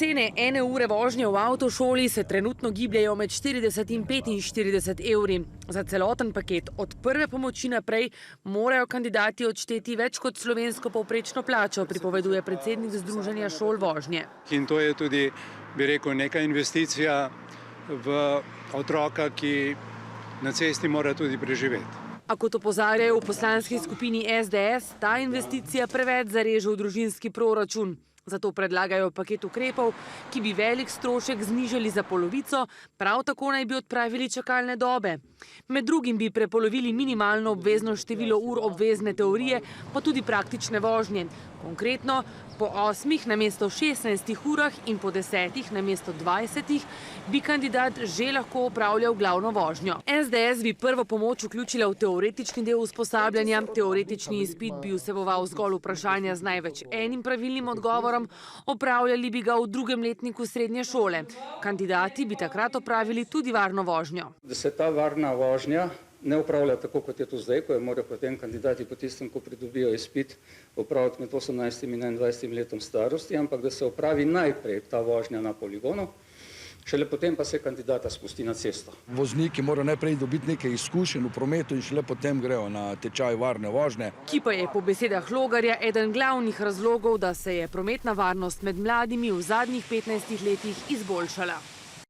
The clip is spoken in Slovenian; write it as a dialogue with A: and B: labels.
A: Cene ene ure vožnje v avtošoli se trenutno gibljajo med 40 in 45 evri. Za celoten paket od prve pomoči naprej morajo kandidati odšteti več kot slovensko povprečno plačo, pripoveduje predsednik Združenja šol vožnje.
B: In to je tudi, bi rekel, neka investicija v otroka, ki na cesti mora tudi preživeti.
A: A kot opozarjajo v poslanski skupini SDS, ta investicija preveč zareže v družinski proračun. Zato predlagajo paket ukrepov, ki bi velik strošek znižali za polovico, prav tako naj bi odpravili čakalne dobe. Med drugim bi prepolovili minimalno obvezno število ur obvezne teorije, pa tudi praktične vožnje. Konkretno, po 8 namesto 16 urah in po 10 namesto 20 bi kandidat že lahko opravljal glavno vožnjo. SDS bi prvo pomoč vključila v teoretični del usposabljanja. Teoretični izpit bi vseboval zgolj vprašanja z največ enim pravilnim odgovorom, opravljali bi ga v drugem letniku srednje šole. Kandidati bi takrat opravili tudi varno vožnjo.
C: Da se ta varna vožnja ne upravlja tako, kot je to zdaj, ko jo morajo potem kandidati po tistem, ko pridobijo izpit, opraviti med 18 in 21 letom starosti, ampak da se opravi najprej ta vožnja na poligonu, šele potem pa se kandidata spusti na cesto.
D: Vozniki morajo najprej dobiti nekaj izkušenj v prometu in šele potem grejo na tečaj varne vožnje.
A: Ki pa je po besedah Logarja eden glavnih razlogov, da se je prometna varnost med mladimi v zadnjih 15 letih izboljšala.